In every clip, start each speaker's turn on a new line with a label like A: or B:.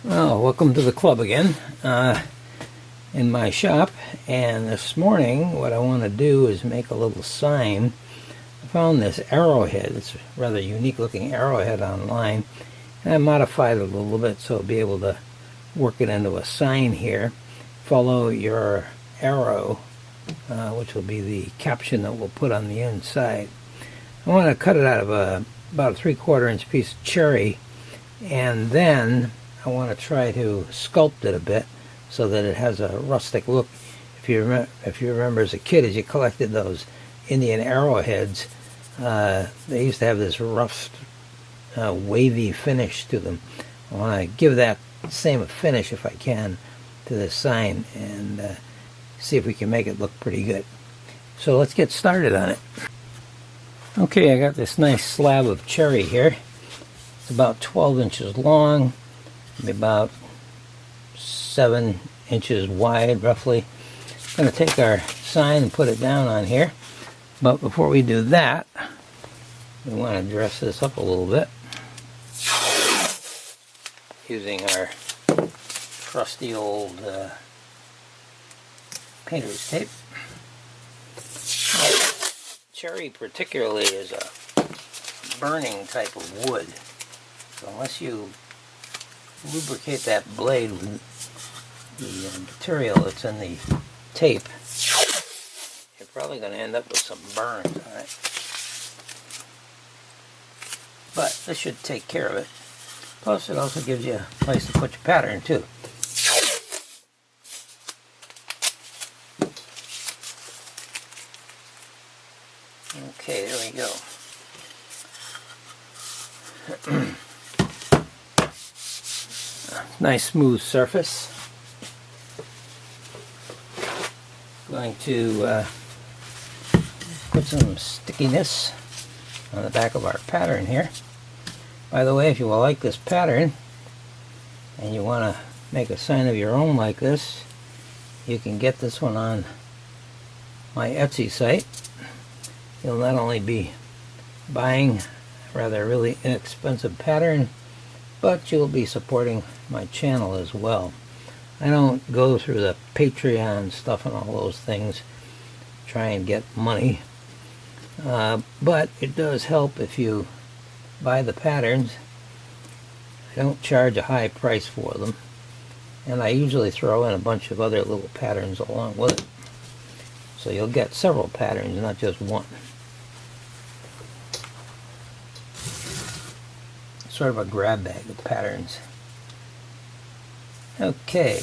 A: Well, welcome to the club again in my shop. And this morning what I want to do is make a little sign. I found this arrowhead. It's a rather unique looking arrowhead online, and I modified it a little bit so I'll be able to work it into a sign here. Follow your arrow, which will be the caption that we'll put on the inside. I want to cut it out of about a 3/4 inch piece of cherry, and then I want to try to sculpt it a bit so that it has a rustic look. If you remember as a kid, as you collected those Indian arrowheads, they used to have this rough, wavy finish to them. I want to give that same finish, if I can, to this sign and see if we can make it look pretty good. So let's get started on it. Okay, I got this nice slab of cherry here. It's about 12 inches long, maybe about 7 inches wide, roughly. I'm going to take our sign and put it down on here. But before we do that, we want to dress this up a little bit using our trusty old painter's tape. Cherry particularly is a burning type of wood, so unless you lubricate that blade with the material that's in the tape, you're probably going to end up with some burns on it. But this should take care of it. Plus it also gives you a place to put your pattern too. Okay, there we go. Nice smooth surface. Going to put some stickiness on the back of our pattern here. By the way, if you will like this pattern and you want to make a sign of your own like this, you can get this one on my Etsy site. You'll not only be buying a rather really inexpensive pattern, but you'll be supporting my channel as well. I don't go through the Patreon stuff and all those things, try and get money, but it does help if you buy the patterns. I don't charge a high price for them, and I usually throw in a bunch of other little patterns along with it. So you'll get several patterns, not just one. Sort of a grab bag of patterns. Okay.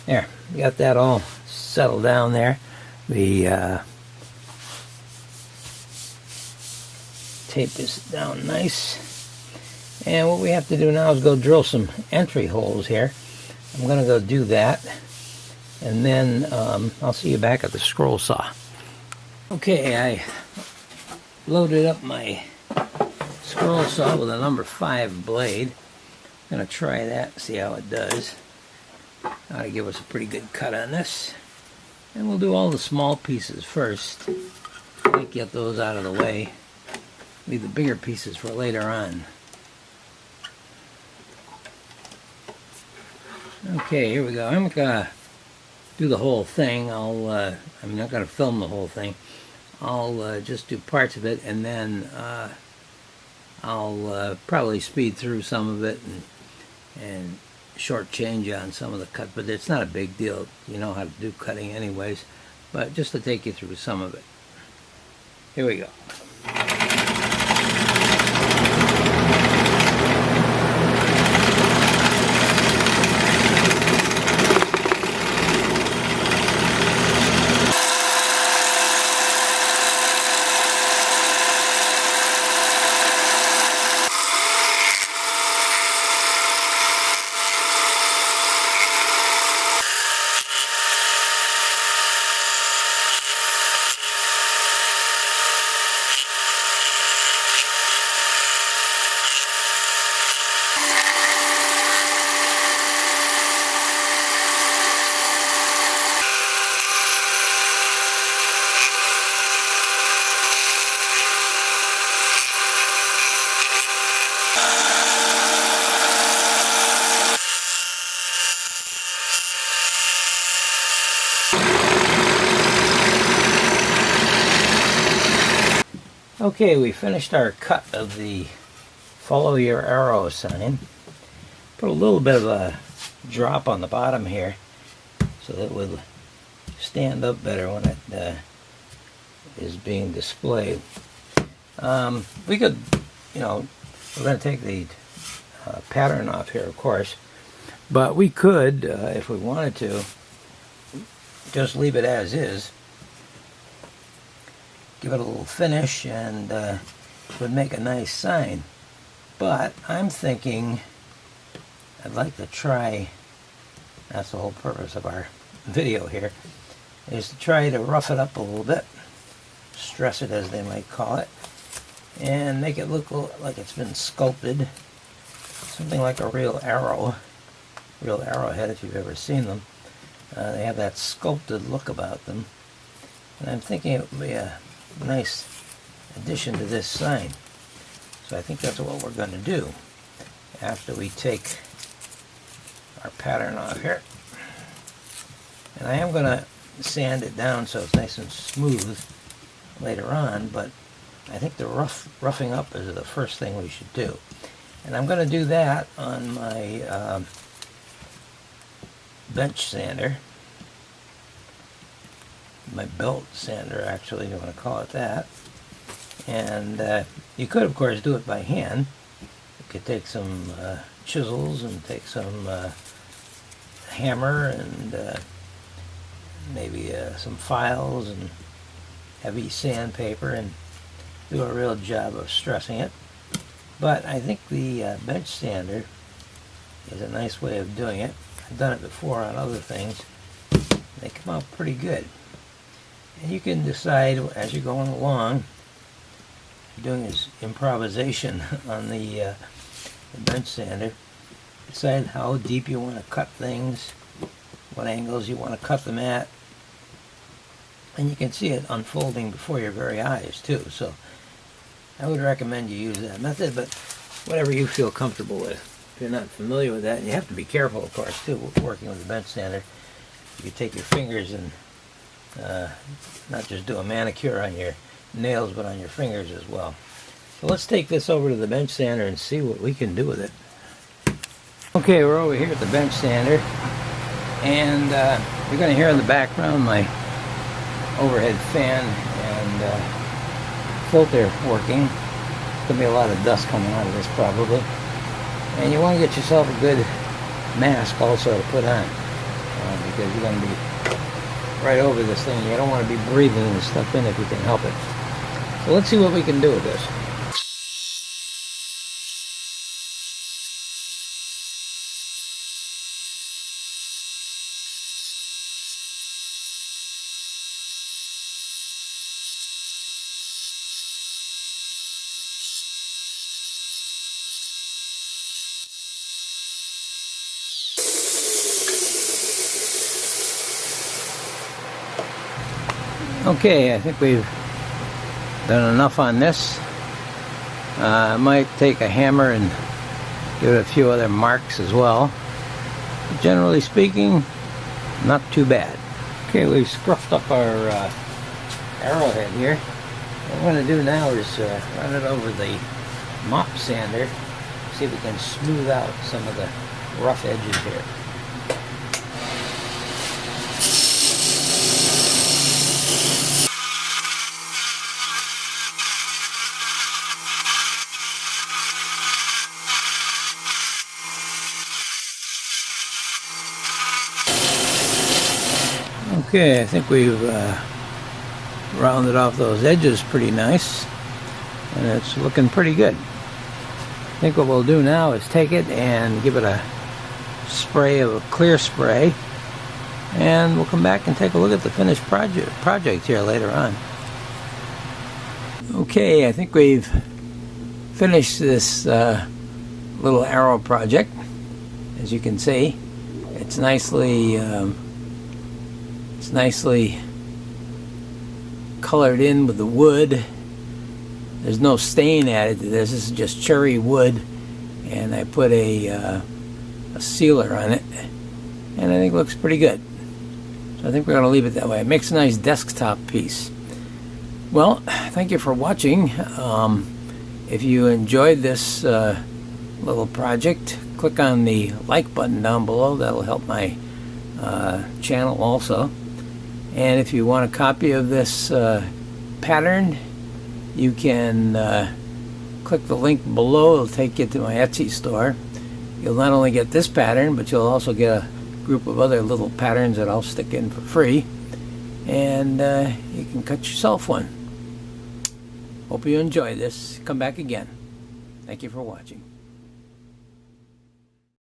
A: There, we got that all settled down there. The tape is down nice. And what we have to do now is go drill some entry holes here. I'm going to go do that. And then I'll see you back at the scroll saw. Okay, I loaded up my scroll saw with a number 5 blade. I'm going to try that, see how it does. Ought to give us a pretty good cut on this. And we'll do all the small pieces first. Get those out of the way. Leave the bigger pieces for later on. Okay, here we go. I'm not going to do the whole thing. I'm not going to film the whole thing. I'll just do parts of it, and then I'll probably speed through some of it and shortchange on some of the cut, but it's not a big deal. You know how to do cutting anyways, but just to take you through some of it. Here we go. Okay, we finished our cut of the follow your arrow sign. Put a little bit of a drop on the bottom here so that it would stand up better when it is being displayed. We could, we're going to take the pattern off here, of course, but we could, if we wanted to, just leave it as is, give it a little finish, and it would make a nice sign. But I'm thinking I'd like to try, that's the whole purpose of our video here, is to try to rough it up a little bit, stress it as they might call it, and make it look like it's been sculpted, something like a real arrowhead if you've ever seen them. They have that sculpted look about them, and I'm thinking it would be a nice addition to this sign. So I think that's what we're going to do after we take our pattern off here. And I am going to sand it down so it's nice and smooth later on, but I think the roughing up is the first thing we should do. And I'm going to do that on my bench sander, my belt sander actually, you want to call it that. And you could of course do it by hand. You could take some chisels and take some hammer and maybe some files and heavy sandpaper and do a real job of stressing it. But I think the bench sander is a nice way of doing it. I've done it before on other things. They come out pretty good. And you can decide as you're going along, doing is improvisation on the bench sander, decide how deep you want to cut things, what angles you want to cut them at, and you can see it unfolding before your very eyes too. So I would recommend you use that method, but whatever you feel comfortable with. If you're not familiar with that, and you have to be careful of course too working with the bench sander. You take your fingers and not just do a manicure on your nails, but on your fingers as well. So let's take this over to the bench sander and see what we can do with it. Okay, we're over here at the bench sander, and you're going to hear in the background my overhead fan and filter working. There's going to be a lot of dust coming out of this probably. And you want to get yourself a good mask also to put on, because you're going to be right over this thing. You don't want to be breathing this stuff in if you can help it. So let's see what we can do with this. Okay, I think we've done enough on this. I might take a hammer and give it a few other marks as well. But generally speaking, not too bad. Okay, we've scruffed up our arrowhead here. What I'm going to do now is run it over the mop sander, see if we can smooth out some of the rough edges here. Okay, I think we've rounded off those edges pretty nice, and it's looking pretty good. I think what we'll do now is take it and give it a spray of a clear spray, and we'll come back and take a look at the finished project here later on. Okay, I think we've finished this little arrow project. As you can see, it's nicely colored in with the wood. There's no stain added to this. This is just cherry wood, and I put a sealer on it, and I think it looks pretty good. So I think we're going to leave it that way. It makes a nice desktop piece. Well, thank you for watching. If you enjoyed this little project, click on the like button down below. That'll help my channel also. And if you want a copy of this pattern, you can click the link below. It'll take you to my Etsy store. You'll not only get this pattern, but you'll also get a group of other little patterns that I'll stick in for free, and you can cut yourself one. Hope you enjoy this. Come back again. Thank you for watching.